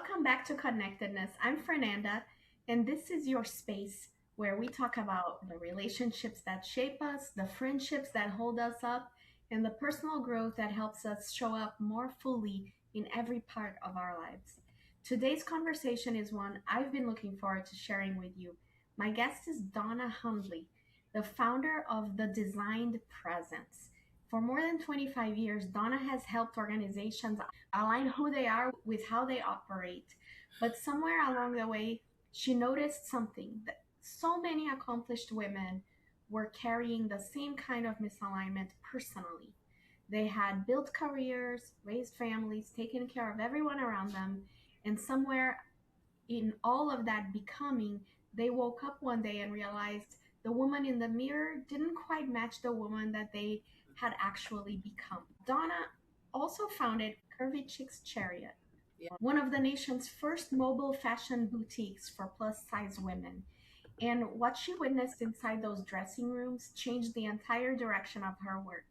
Welcome back to Connectedness. I'm Fernanda, and this is your space where we talk about the relationships that shape us, the friendships that hold us up, and the personal growth that helps us show up more fully in every part of our lives. Today's conversation is one I've been looking forward to sharing with you. My guest is Donna Hundley, the founder of the Designed Presence. For more than 25 years, Donna has helped organizations align who they are with how they operate. But somewhere along the way, she noticed something that so many accomplished women were carrying the same kind of misalignment personally. They had built careers, raised families, taken care of everyone around them, and somewhere in all of that becoming, they woke up one day and realized the woman in the mirror didn't quite match the woman that they had actually become. Donna also founded Curvy Chix Chariot, Yeah. one of the nation's first mobile fashion boutiques for plus size women. And what she witnessed inside those dressing rooms changed the entire direction of her work.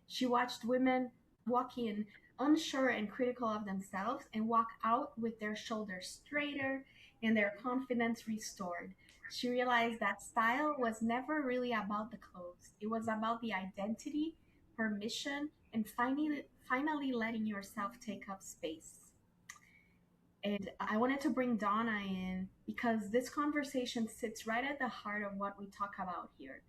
She watched women walk in unsure and critical of themselves and walk out with their shoulders straighter and their confidence restored. She realized that style was never really about the clothes. It was about the identity, permission, and finally letting yourself take up space. And I wanted to bring Donna in because this conversation sits right at the heart of what we talk about here.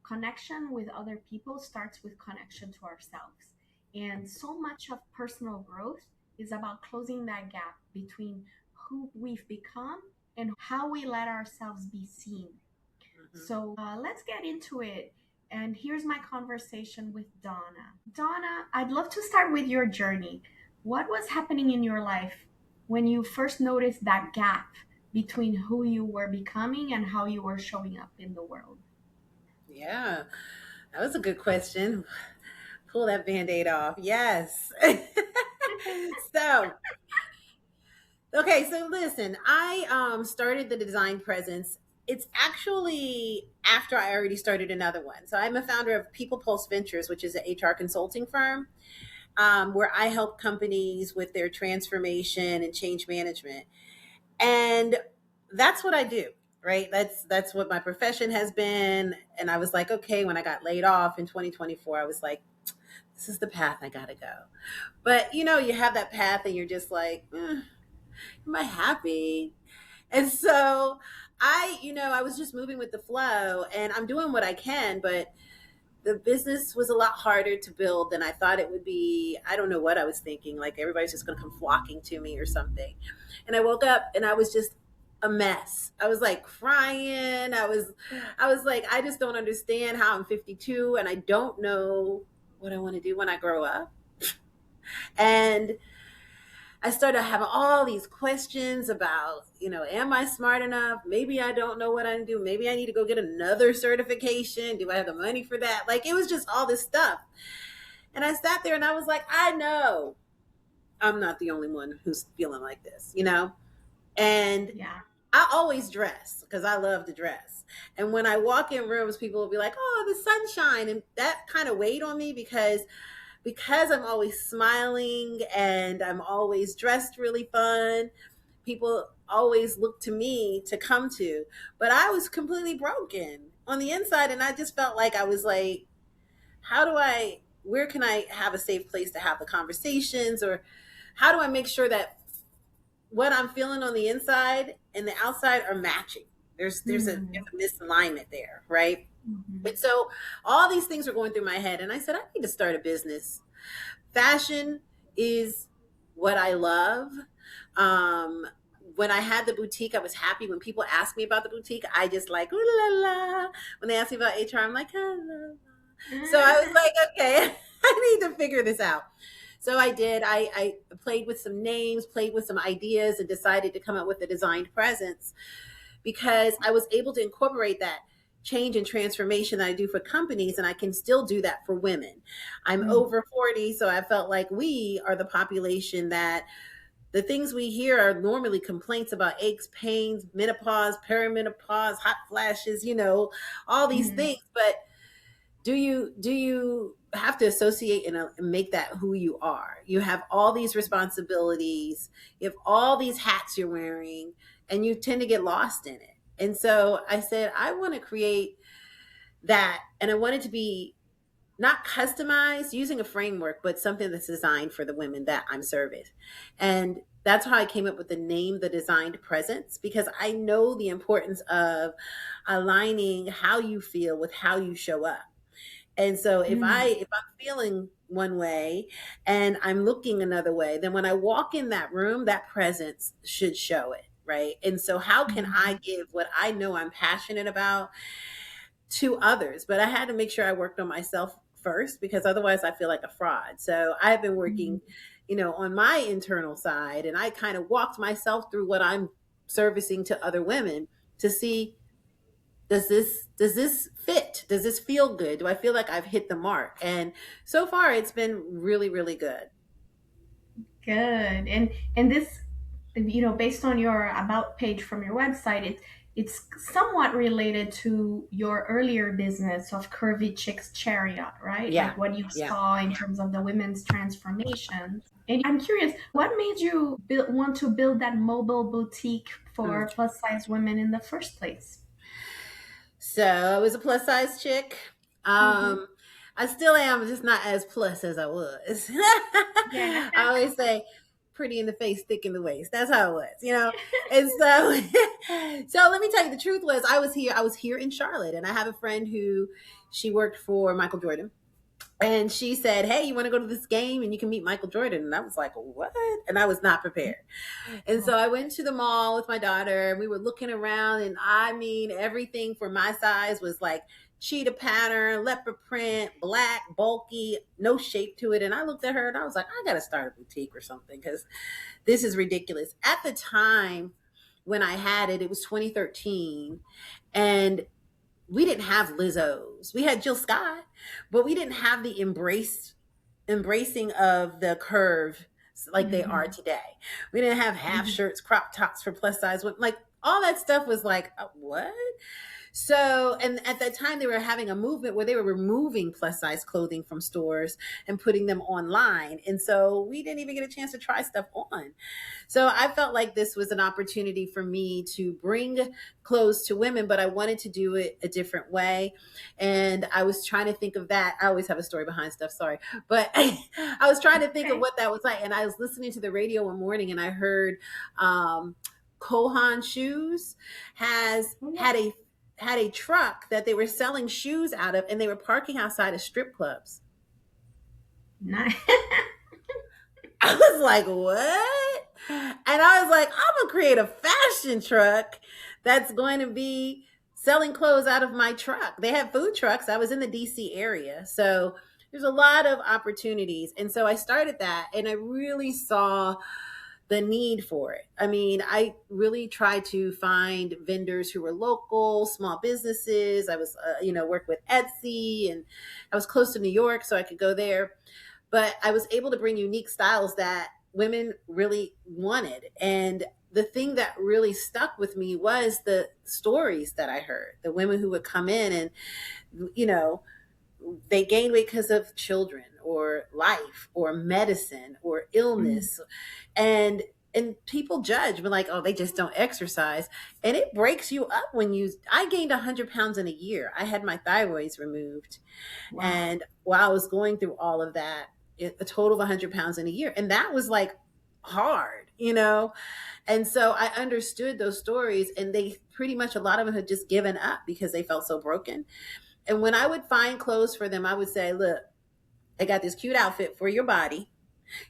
Connection with other people starts with connection to ourselves. And so much of personal growth is about closing that gap between who we've become and how we let ourselves be seen. Mhm. So let's get into it. And here's my conversation with Donna. Donna, I'd love to start with your journey. What was happening in your life when you first noticed that gap between who you were becoming and how you were showing up in the world? Yeah, that was a good question. Pull that band-aid off. Yes. so, okay, so listen, I started the design presence. It's actually after I already started another one. So I'm a founder of People Pulse Ventures, which is an HR consulting firm, where I help companies with their transformation and change management. And that's what I do, right? That's what my profession has been. And I was like, okay, when I got laid off in 2024, I was like, this is the path I gotta go. But you have that path and you're just like, am I happy? And so I was just moving with the flow and I'm doing what I can, but the business was a lot harder to build than I thought it would be. I don't know what I was thinking. Like everybody's just going to come flocking to me or something. And I woke up and I was just a mess. I was like crying. I was like, I just don't understand how I'm 52 and I don't know what I want to do when I grow up. And I started having all these questions about, am I smart enough? Maybe I don't know what I do. Maybe I need to go get another certification. Do I have the money for that? Like it was just all this stuff. And I sat there and I was like, I know I'm not the only one who's feeling like this. And Yeah. I always dress because I love to dress. And when I walk in rooms, people will be like, oh, the sunshine. And that kind of weighed on me because I'm always smiling and I'm always dressed really fun. People always look to me to come to, but I was completely broken on the inside. And I just felt like I was like, where can I have a safe place to have the conversations? Or how do I make sure that what I'm feeling on the inside and the outside are matching? There's a misalignment there, right? Mhm. And so all these things were going through my head. And I said, I need to start a business. Fashion is what I love. Um, when I had the boutique, I was happy. When people asked me about the boutique, I just like, ooh la la. When they asked me about HR, I'm like, ah, la, la. So I was like, okay, I need to figure this out. So I did. I played with some names, played with some ideas, and decided to come up with a designed presence because I was able to incorporate that change and transformation that I do for companies, and I can still do that for women. I'm Mhm. over 40, so I felt like we are the population that the things we hear are normally complaints about aches, pains, menopause, perimenopause, hot flashes, all these Mhm. things. But do you have to associate and make that who you are. You have all these responsibilities, you have all these hats you're wearing, and you tend to get lost in it. And so I said, I want to create that. And I want it to be not customized using a framework, but something that's designed for the women that I'm serving. And that's how I came up with the name, The Designed Presence, because I know the importance of aligning how you feel with how you show up. And so Mm, if I'm feeling one way and I'm looking another way, then when I walk in that room, that presence should show it, right? And so how can I mhm, give what I know I'm passionate about to others? But I had to make sure I worked on myself first, because otherwise I feel like a fraud. So I've been working, mhm. on my internal side, and I kind of walked myself through what I'm servicing to other women to see, does this fit? Does this feel good? Do I feel like I've hit the mark? And so far it's been really, really good. Good. And this, based on your about page from your website, it's somewhat related to your earlier business of Curvy Chicks Chariot, right? Yeah. Like what you Yeah. saw in terms of the women's transformation. And I'm curious, what made you want to build that mobile boutique Mm. for plus size women in the first place? So I was a plus size chick. Mm-hmm. I still am, just not as plus as I was. Yeah. I always say, pretty in the face, thick in the waist. That's how it was. And so, so let me tell you, the truth was, I was here in Charlotte, and I have a friend who, she worked for Michael Jordan. And she said, "Hey, you want to go to this game and you can meet Michael Jordan?" And I was like, "What?" And I was not prepared. And so I went to the mall with my daughter, and we were looking around, and I mean, everything for my size was like cheetah pattern, leopard print, black, bulky, no shape to it. And I looked at her and I was like, I got to start a boutique or something, because this is ridiculous. At the time when I had it, it was 2013. And we didn't have Lizzo's. We had Jill Scott, but we didn't have the embracing of the curve like they are Mm-hmm. today. We didn't have half shirts, crop tops for plus size women. Like all that stuff was like, what? So, and at that time, they were having a movement where they were removing plus size clothing from stores and putting them online. And so we didn't even get a chance to try stuff on. So I felt like this was an opportunity for me to bring clothes to women, but I wanted to do it a different way. And I was trying to think of that. I always have a story behind stuff, sorry. But I was trying to think of Okay. what that was like. And I was listening to the radio one morning, and I heard um, Kohan Shoes has Oh, yeah. had a truck that they were selling shoes out of, and they were parking outside of strip clubs. Nice. I was like, what? And I was like, I'm going to create a fashion truck that's going to be selling clothes out of my truck. They have food trucks. I was in the DC area. So there's a lot of opportunities. And so I started that, and I really saw the need for it. I mean, I really tried to find vendors who were local, small businesses. I was, work with Etsy, and I was close to New York, so I could go there. But I was able to bring unique styles that women really wanted. And the thing that really stuck with me was the stories that I heard. The women who would come in and, you know, they gained weight because of children or life or medicine or Mm. illness. And people judge, but like, oh, they just don't exercise. And it breaks you up when I gained 100 pounds in a year. I had my thyroids removed. Wow. And while I was going through all of that, a total of 100 pounds in a year. And that was like hard. And so I understood those stories, and they pretty much, a lot of them had just given up because they felt so broken. And when I would find clothes for them, I would say, look, I got this cute outfit for your body.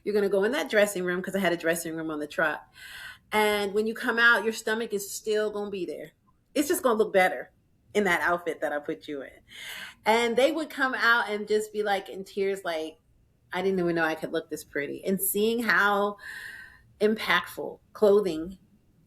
You're going to go in that dressing room, because I had a dressing room on the truck. And when you come out, your stomach is still going to be there. It's just going to look better in that outfit that I put you in. And they would come out and just be like in tears, like, I didn't even know I could look this pretty. And seeing how impactful clothing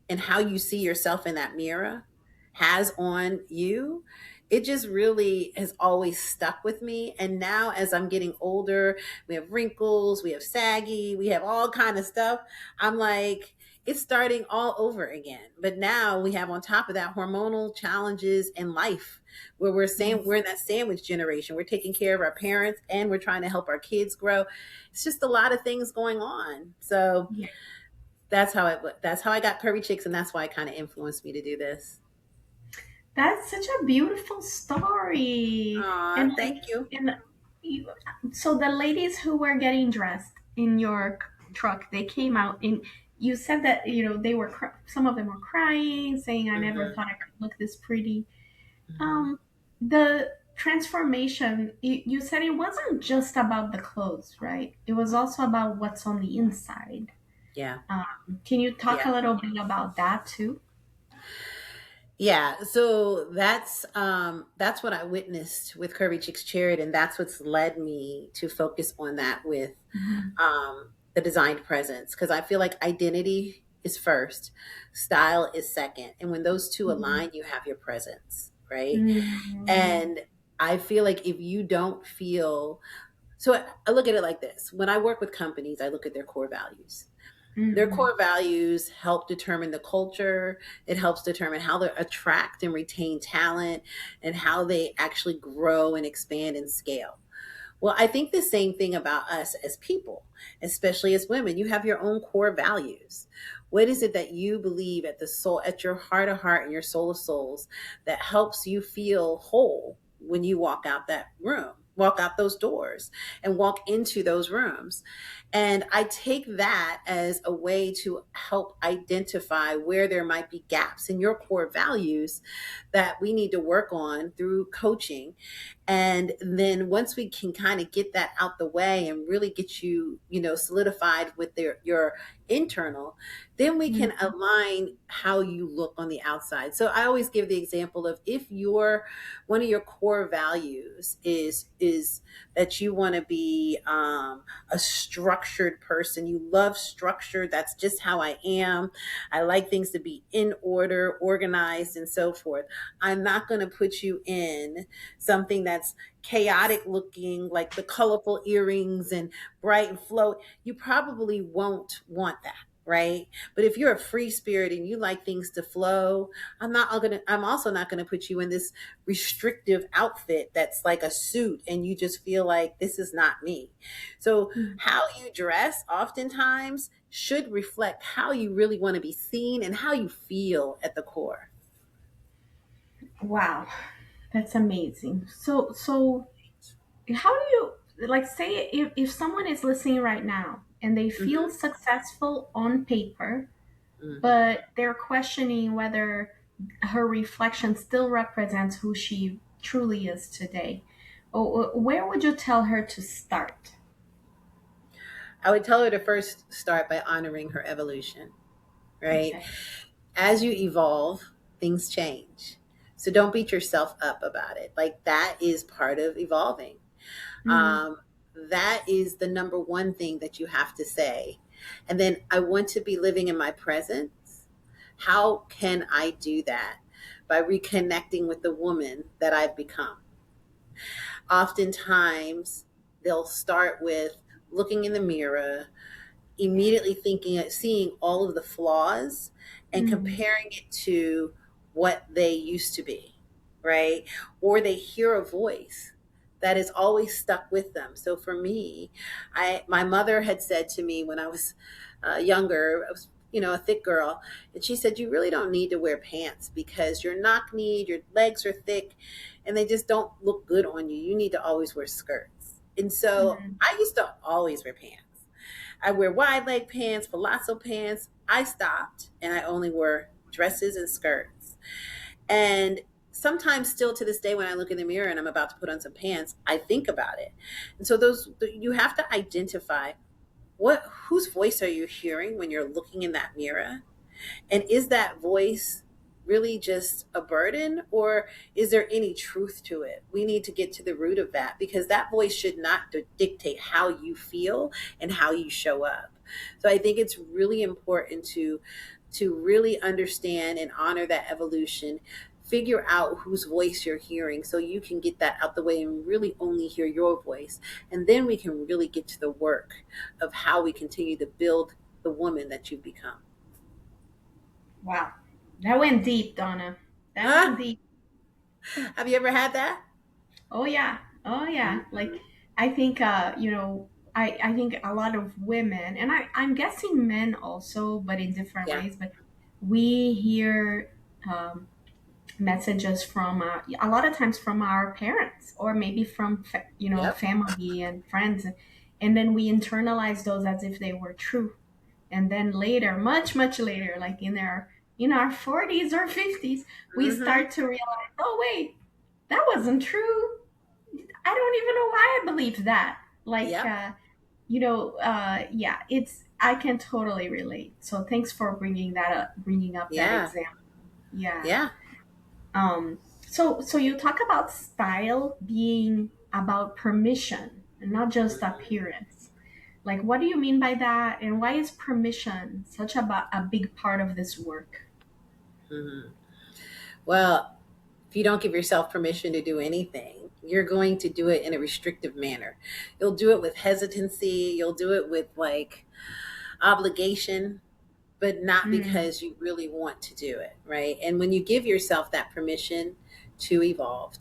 and how you see yourself in that mirror has on you, it just really has always stuck with me. And now as I'm getting older, we have wrinkles, we have saggy, we have all kind of stuff. I'm like, it's starting all over again. But now we have on top of that hormonal challenges in life, where we're saying we're in that sandwich generation. We're taking care of our parents and we're trying to help our kids grow. It's just a lot of things going on. So Yeah. that's how I got Curvy Chicks, and that's why it kind of influenced me to do this. That's such a beautiful story. Aw, And thank like, you. and you, so the ladies who were getting dressed in your truck, they came out and you said that, they were, some of them were crying, saying, I never Hmm. thought I could look this pretty. Hmm. Um, the transformation, you said it wasn't just about the clothes, right? It was also about what's on the inside. Yeah. Can you talk Yeah. a little bit about that too? Yeah, so that's what I witnessed with Curvy Chicks Chariot, and that's what's led me to focus on that with Mhm. the designed presence, because I feel like identity is first, style is second, and when those two Mhm. align, you have your presence, right? Mhm. And I feel like if you don't feel, so I look at it like this: when I work with companies, I look at their core values. Their Mhm. core values help determine the culture. It helps determine how they attract and retain talent and how they actually grow and expand and scale. Well, I think the same thing about us as people, especially as women. You have your own core values. What is it that you believe at the soul, at your heart of heart and your soul of souls, that helps you feel whole when you walk out that room, walk out those doors, and walk into those rooms? And I take that as a way to help identify where there might be gaps in your core values that we need to work on through coaching. And then once we can kind of get that out the way and really get you, solidified with your internal, then we can Mhm. align how you look on the outside. So I always give the example of, if your one of your core values is that you want to be a structured person, you love structure, that's just how I am, I like things to be in order, organized, and so forth. I'm not going to put you in something that's chaotic looking, like the colorful earrings and bright and float. You probably won't want that. Right. But if you're a free spirit and you like things to flow, I'm also not gonna put you in this restrictive outfit that's like a suit and you just feel like this is not me. So how you dress oftentimes should reflect how you really want to be seen and how you feel at the core. Wow, that's amazing. So how do you, like, say if someone is listening right now and they feel Hmm. successful on paper, Hmm. but they're questioning whether her reflection still represents who she truly is today. Where would you tell her to start? I would tell her to first start by honoring her evolution, right? Okay. As you evolve, things change. So don't beat yourself up about it. Like, that is part of evolving. Mm, Um, that is the number one thing that you have to say. And then, I want to be living in my presence. How can I do that? By reconnecting with the woman that I've become. Oftentimes, they'll start with looking in the mirror, immediately seeing all of the flaws and mm, comparing it to what they used to be, right? Or they hear a voice that is always stuck with them. So for me, my mother had said to me when I was younger, I was, a thick girl, and she said, "You really don't need to wear pants because you're knock-kneed, your legs are thick, and they just don't look good on you. You need to always wear skirts." And so mm. I used to always wear pants. I wear wide leg pants, palazzo pants. I stopped and I only wore dresses and skirts. And sometimes, still to this day, when I look in the mirror and I'm about to put on some pants, I think about it. And so you have to identify, whose voice are you hearing when you're looking in that mirror? And is that voice really just a burden, or is there any truth to it? We need to get to the root of that, because that voice should not dictate how you feel and how you show up. So I think it's really important to really understand and honor that evolution. Figure out whose voice you're hearing so you can get that out the way and really only hear your voice. And then we can really get to the work of how we continue to build the woman that you've become. Wow. That went deep, Donna. That went Huh? deep. Have you ever had that? Oh yeah. Oh yeah. Like Mhm. I think I think a lot of women, and I'm guessing men also, but in different Yeah. ways, but we hear um messages from a lot of times from our parents, or maybe from Yep. family and friends, and then we internalize those as if they were true, and then later, much later, like in our 40s or 50s, we Hmm. start to realize, oh wait, that wasn't true. I don't even know why I believed that. Like Yep. yeah, it's I can totally relate, so thanks for bringing up that Yeah. example. Yeah. Yeah. um, so you talk about style being about permission and not just appearance. Like, what do you mean by that? And why is permission such a big part of this work? Hmm. Well, if you don't give yourself permission to do anything, you're going to do it in a restrictive manner. You'll do it with hesitancy. You'll do it with like obligation, but not Mm, because you really want to do it, right? And when you give yourself that permission to evolve,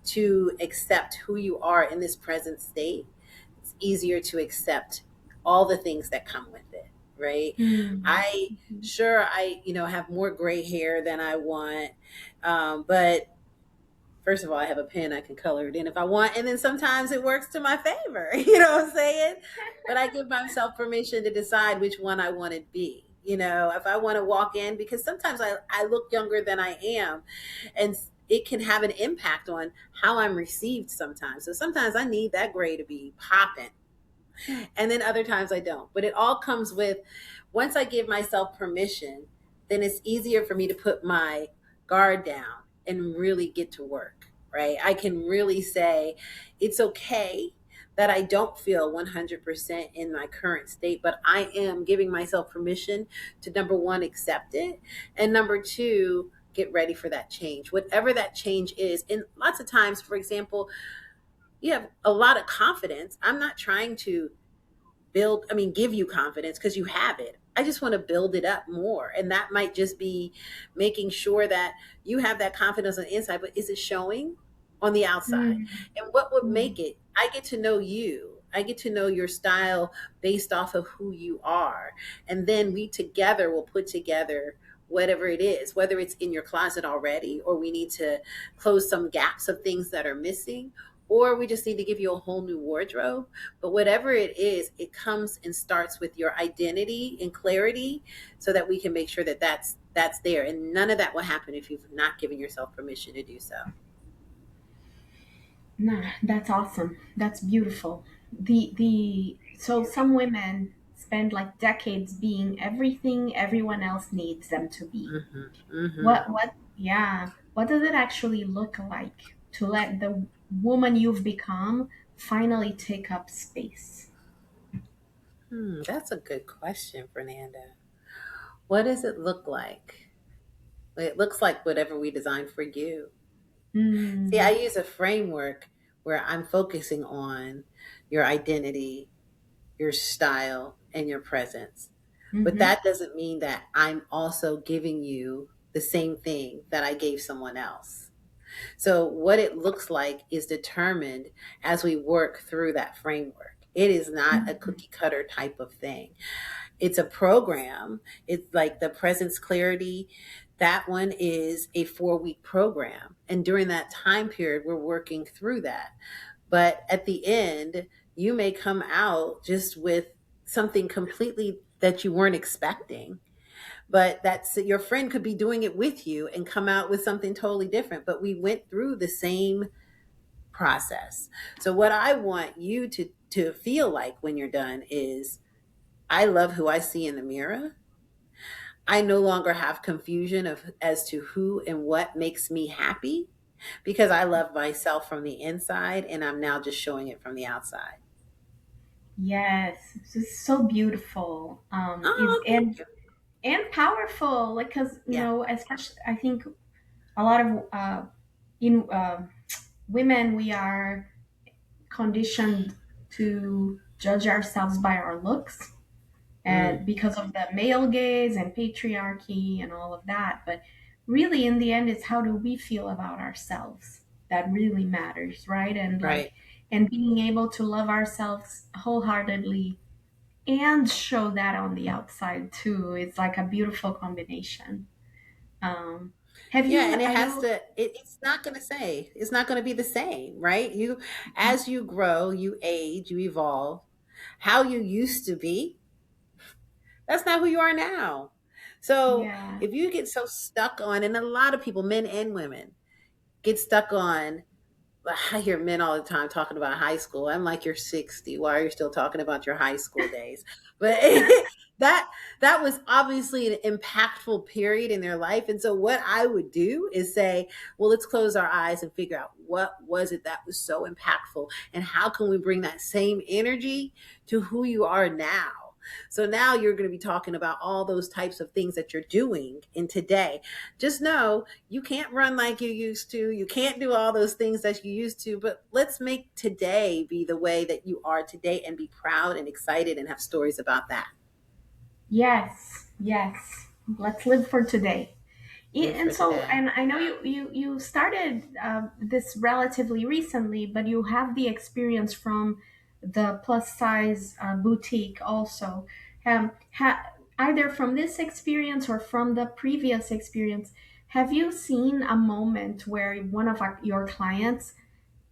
to accept who you are in this present state, it's easier to accept all the things that come with it, right? mm, I sure have more gray hair than I want, but first of all, I have a pen, I can color it in if I want. And then sometimes it works to my favor. You know what I'm saying? But I give myself permission to decide which one I want to be. If I want to walk in, because sometimes I look younger than I am, and it can have an impact on how I'm received sometimes. So sometimes I need that gray to be popping, and then other times I don't. But it all comes with, once I give myself permission, then it's easier for me to put my guard down and really get to work, right? I can really say it's okay that I don't feel 100% in my current state, but I am giving myself permission to, number one, accept it, and number two, get ready for that change, whatever that change is. And lots of times, for example, you have a lot of confidence. I'm not trying to give you confidence, because you have it. I just want to build it up more. And that might just be making sure that you have that confidence on the inside, but is it showing on the outside? mm, And what would mm. make it? I get to know you. I get to know your style based off of who you are. And then we together will put together whatever it is, whether it's in your closet already, or we need to close some gaps of things that are missing, or we just need to give you a whole new wardrobe. But whatever it is, it comes and starts with your identity and clarity, so that we can make sure that that's there. And none of that will happen if you've not given yourself permission to do so. Nah, that's awesome. That's beautiful. The so some women spend like decades being everything everyone else needs them to be. Hmm. Hmm. What does it actually look like to let the woman you've become finally take up space? That's a good question, Fernanda. What does it look like? It looks like whatever we designed for you. See, I Mm, use a framework where I'm focusing on your identity, your style, and your presence. But mm-hmm, that doesn't mean that I'm also giving you the same thing that I gave someone else. So, what it looks like is determined as we work through that framework. It is not a mm-hmm, cookie cutter type of thing. It's a program. It's like the presence clarity. That one is a 4-week program. And during that time period, we're working through that. But at the end, you may come out just with something completely that you weren't expecting. But that's, your friend could be doing it with you and come out with something totally different. But we went through the same process. So what I want you to feel like when you're done is, I love who I see in the mirror. I no longer have confusion of as to who and what makes me happy, because I love myself from the inside and I'm now just showing it from the outside. yes, this is so beautiful. Is Oh, thank you. and powerful, like, because Yeah. especially I think a lot of in women, we are conditioned to judge ourselves by our looks, Mm, and because of the male gaze and patriarchy and all of that. But really, in the end, it's how do we feel about ourselves that really matters, right? And like, right. and being able to love ourselves wholeheartedly and show that on the outside too. It's like a beautiful combination. Um, have Yeah, you? and it I has know. to, it's not going to say, it's not going to be the same, right? You, as you grow, you age, you evolve. How you used to be, that's not who you are now. So Yeah. if you get so stuck on, and a lot of people, men and women, get stuck on, I hear men all the time talking about high school. I'm like, you're 60. Why are you still talking about your high school days? But that that was obviously an impactful period in their life. And so what I would do is say, well, let's close our eyes and figure out what was it that was so impactful and how can we bring that same energy to who you are now. So now you're going to be talking about all those types of things that you're doing in today. Just know you can't run like you used to. You can't do all those things that you used to, but let's make today be the way that you are today and be proud and excited and have stories about that. Yes. Yes. Let's live for today. Live And for so, today. and I know you started this relatively recently, but you have the experience from the plus size boutique also. Either from this experience or from the previous experience, have you seen a moment where one of your clients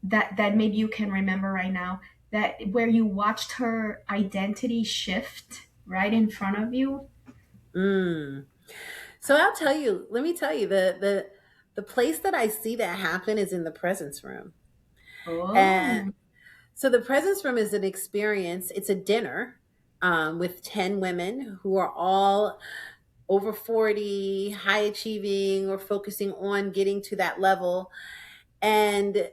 that maybe you can remember right now, that where you watched her identity shift right in front of you? Mm. So I'll tell you, let me tell you, the place that I see that happen is in the presence room. And Oh. so the presence room is an experience, it's a dinner with 10 women who are all over 40, high achieving, or focusing on getting to that level. And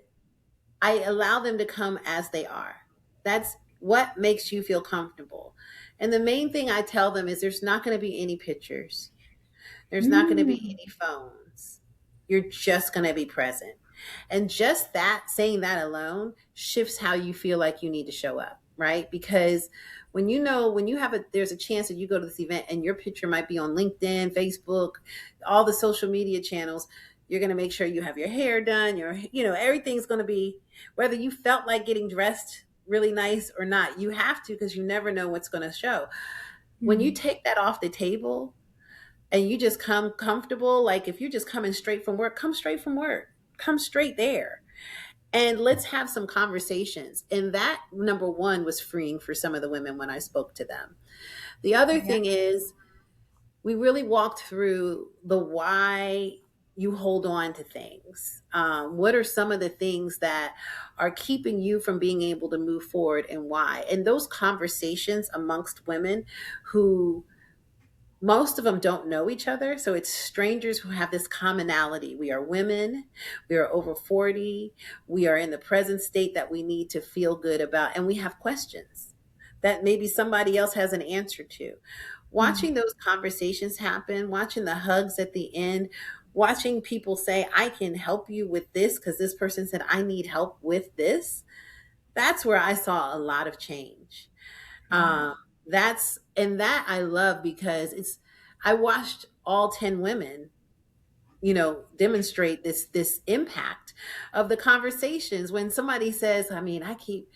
I allow them to come as they are. That's what makes you feel comfortable. And the main thing I tell them is there's not going to be any pictures, there's not going to be Mm. any phones. You're just going to be present. And just that, saying that alone shifts how you feel like you need to show up, right? Because when you know, when you have a, there's a chance that you go to this event and your picture might be on LinkedIn, Facebook, all the social media channels, you're going to make sure you have your hair done, everything's going to be, whether you felt like getting dressed really nice or not, you have to, because you never know what's going to show. When you Mm. take that off the table, and you just come comfortable, like if you're just coming straight from work, come straight from work, come straight there, and let's have some conversations. And that, number one, was freeing for some of the women when I spoke to them. The other Yeah. thing is, we really walked through the why you hold on to things. What are some of the things that are keeping you from being able to move forward, and why? And those conversations amongst women who, most of them don't know each other. So it's strangers who have this commonality. We are women, we are over 40, we are in the present state that we need to feel good about, and we have questions that maybe somebody else has an answer to. Mm. Watching those conversations happen, watching the hugs at the end, watching people say, I can help you with this because this person said, I need help with this. That's where I saw a lot of change. Wow. That's, and that I love because it's, I watched all 10 women, demonstrate this impact of the conversations. When somebody says, I mean, I keep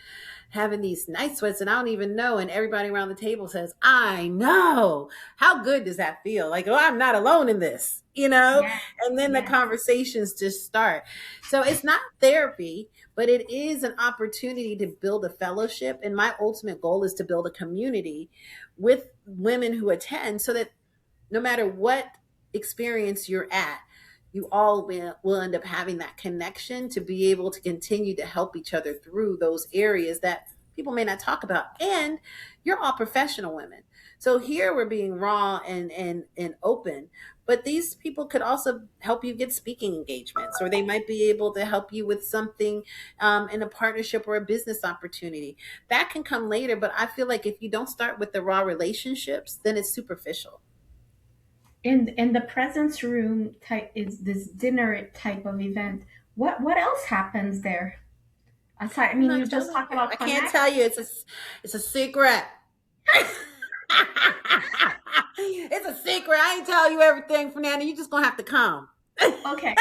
having these night sweats and I don't even know, and everybody around the table says, I know. How good does that feel? Like, oh, I'm not alone in this, Yes. and then the Yes. conversations just start. So it's not therapy, but it is an opportunity to build a fellowship. And my ultimate goal is to build a community with women who attend, so that no matter what experience you're at, you all will end up having that connection to be able to continue to help each other through those areas that people may not talk about. And you're all professional women. So here we're being raw and open, but these people could also help you get speaking engagements, or they might be able to help you with something in a partnership or a business opportunity. That can come later, but I feel like if you don't start with the raw relationships, then it's superficial. And the presence room type is this dinner type of event. What else happens there? Aside, I I'm mean, not you just telling talk you. about I can't connect. tell you. It's a secret. secret. I ain't tell you everything, Fernanda. You just gonna have to come. Okay.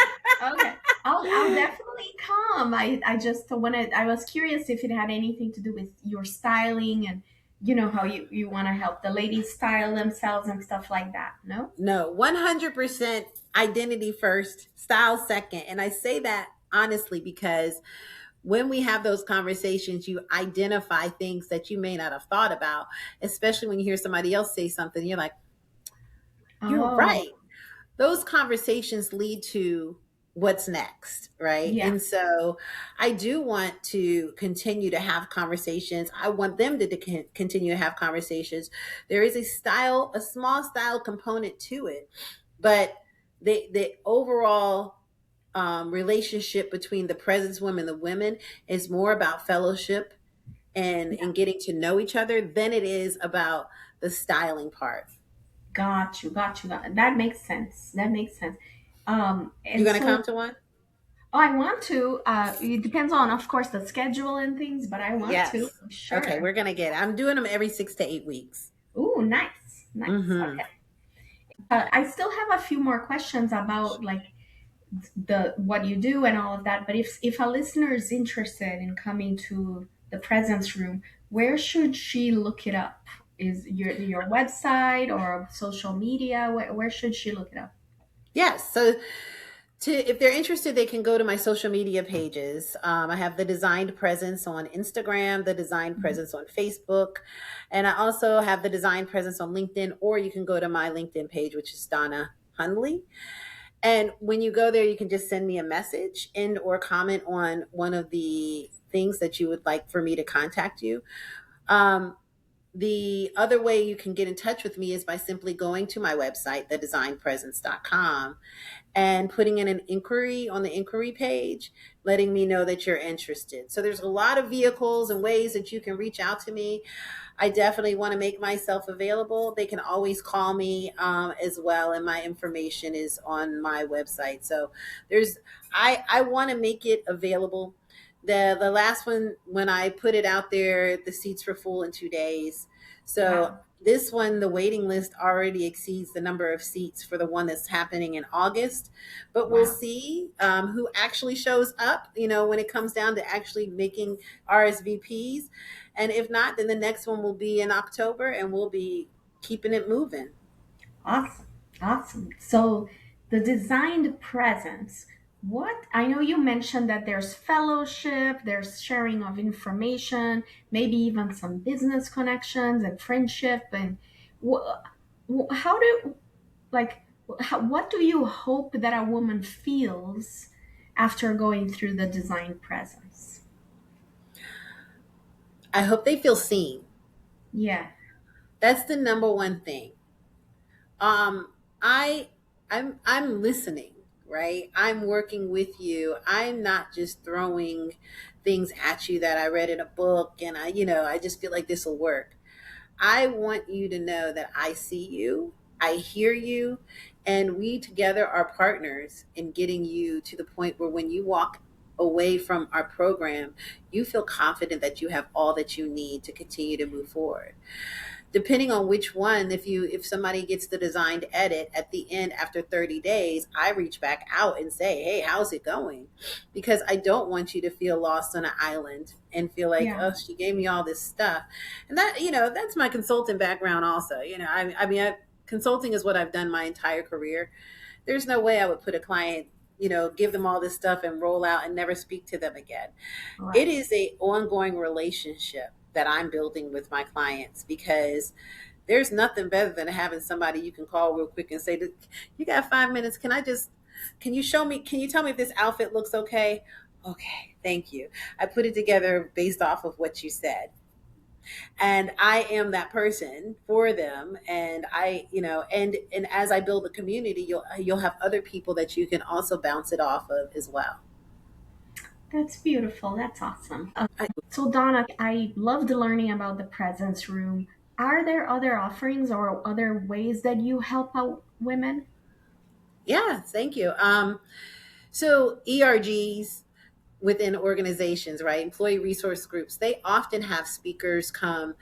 Okay. I'll definitely come. I just wanted, I was curious if it had anything to do with your styling and how you want to help the ladies style themselves and stuff like that. No? No, 100% identity first, style second. And I say that honestly because when we have those conversations, you identify things that you may not have thought about, especially when you hear somebody else say something, you're like, you're Oh, right. Those conversations lead to what's next, right? yeah. And so I do want to continue to have conversations. I want them to continue to have conversations. There is a small style component to it, but the overall relationship between the presence women and the women is more about fellowship and getting to know each other than it is about the styling part. Got you, got you. That makes sense. That makes sense. You And gonna so come to one? I want to. It depends on, of course, the schedule and things, but I want to Yes. for Okay, sure. we're gonna get it. I'm doing them every 6 to 8 weeks. Ooh, nice, nice. Mm-hmm. Okay. I still have a few more questions about like the what you do and all of that. But if a listener is interested in coming to the presence room, where should she look it up? Is your website or social media? Where should she look it up? Yes. So if they're interested, they can go to my social media pages. I have the Designed Presence on Instagram, the Designed Mhm. Presence on Facebook, and I also have the Designed Presence on LinkedIn. Or you can go to my LinkedIn page, which is Donna Hundley. And when you go there, you can just send me a message and or comment on one of the things that you would like for me to contact you. Um, the other way you can get in touch with me is by simply going to my website, thedesignpresence.com, and putting in an inquiry on the inquiry page, letting me know that you're interested. So there's a lot of vehicles and ways that you can reach out to me. I definitely want to make myself available. They can always call me as well, and my information is on my website. So there's, I want to make it available. The last one, when I put it out there, the seats were full in 2 days. So Wow. this one, the waiting list already exceeds the number of seats for the one that's happening in August. But we'll Wow. see who actually shows up, when it comes down to actually making RSVPs. And if not, then the next one will be in October and we'll be keeping it moving. Awesome. Awesome. So the designed presence, what I know you mentioned that there's fellowship, there's sharing of information, maybe even some business connections and friendship and wh- how do like what do you hope that a woman feels after going through the designed presence? I hope they feel seen. Yeah. That's the number one thing. um i I'm listening, right? I'm working with you. I'm not just throwing things at you that I read in a book and I just feel like this will work. I want you to know that I see you, I hear you, and we together are partners in getting you to the point where when you walk away from our program, you feel confident that you have all that you need to continue to move forward. Depending on which one, if somebody gets the designed edit at the end after 30 days, I reach back out and say, hey, how's it going? Because I don't want you to feel lost on an island and feel like, Yeah. oh, she gave me all this stuff. And that's my consultant background also. Consulting is what I've done my entire career. There's no way I would put a client, give them all this stuff and roll out and never speak to them again. It Right. is a ongoing relationship that I'm building with my clients, because there's nothing better than having somebody you can call real quick and say, you got 5 minutes, can you show me, can you tell me if this outfit looks okay? Okay, thank you. I put it together based off of what you said, and I am that person for them. And and as I build a community, you'll have other people that you can also bounce it off of as well. That's beautiful. That's awesome. I, So, Donna, I loved learning about the presence room. Are there other offerings or other ways that you help out women? yeah, thank you. So ERGs, within organizations, right? Employee resource groups, they often have speakers come.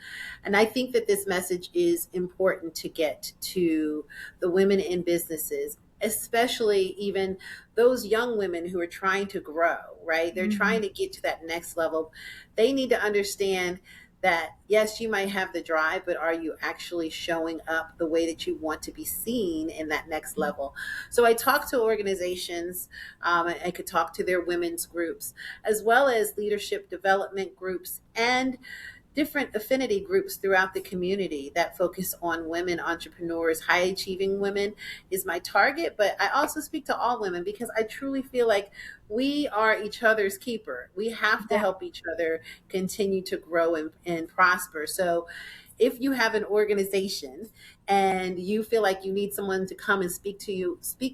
And I think that this message is important to get to the women in businesses, especially even those young women who are trying to grow, right? They're trying Mhm. to get to that next level. They need to understand that yes, you might have the drive, but are you actually showing up the way that you want to be seen in that next level? So I talk to organizations, I could talk to their women's groups, as well as leadership development groups and different affinity groups throughout the community that focus on women entrepreneurs. High achieving women is my target, but I also speak to all women because I truly feel like we are each other's keeper. We have to Yeah. help each other continue to grow and prosper. So if you have an organization and you feel like you need someone to come and speak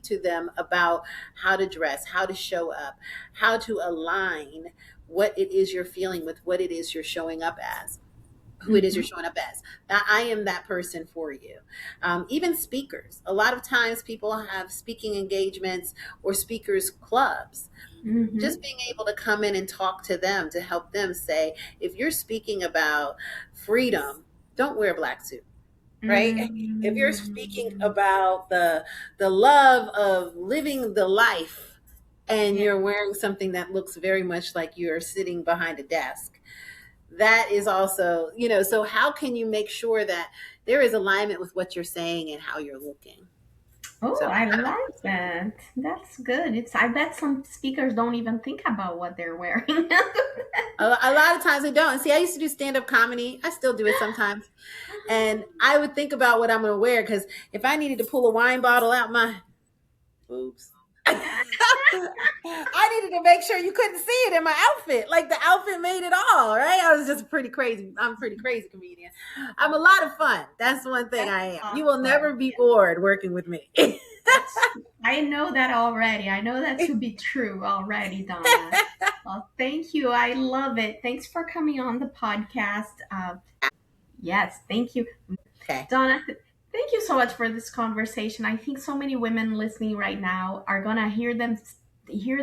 to them about how to dress, how to show up, how to align what it is you're feeling with what it is you're showing up as, who it is you're Mhm. showing up as. Now, I am that person for you. Even speakers. A lot of times people have speaking engagements or speakers clubs. Mhm. Just being able to come in and talk to them to help them say, if you're speaking about freedom, don't wear a black suit, right? If you're speaking Mm. about the love of living the life and Yeah. you're wearing something that looks very much like you're sitting behind a desk, that is also, so how can you make sure that there is alignment with what you're saying and how you're looking? Oh, So I like that. That's good. I bet some speakers don't even think about what they're wearing. a lot of times they don't. And see, I used to do stand-up comedy. I still do it sometimes. And I would think about what I'm going to wear because if I needed to pull a wine bottle out my boobs, I needed to make sure you couldn't see it in my outfit. Like the outfit made it all, right? I was just pretty crazy. I'm a pretty crazy comedian. I'm a lot of fun. That's one thing That's I am. You will awesome. never be bored working with me. That's I know that already. I know that to be true already, Donna. Well, thank you. I love it. Thanks for coming on the podcast. Yes, thank you. Okay. Donna, thank you so much for this conversation. I think so many women listening right now are gonna hear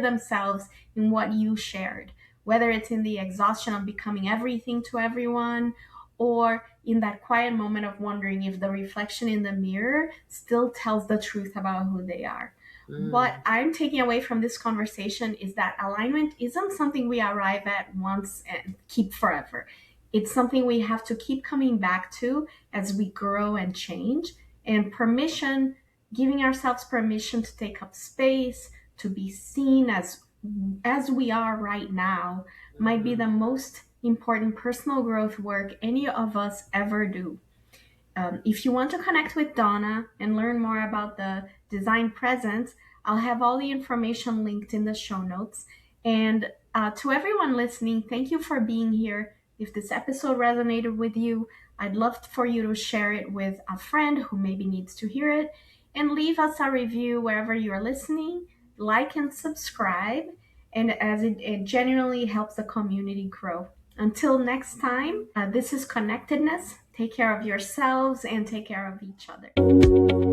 themselves in what you shared, whether it's in the exhaustion of becoming everything to everyone, or in that quiet moment of wondering if the reflection in the mirror still tells the truth about who they are. What Mm. I'm taking away from this conversation is that alignment isn't something we arrive at once and keep forever. It's something we have to keep coming back to as we grow and change. And permission, giving ourselves permission to take up space, to be seen as we are right now, might be Mhm. the most important personal growth work any of us ever do. If you want to connect with Donna and learn more about the design presence, I'll have all the information linked in the show notes. And to everyone listening, thank you for being here. If this episode resonated with you, I'd love for you to share it with a friend who maybe needs to hear it, and leave us a review wherever you're listening. Like and subscribe, and as it genuinely helps the community grow. Until next time, this is Connectedness. Take care of yourselves and take care of each other.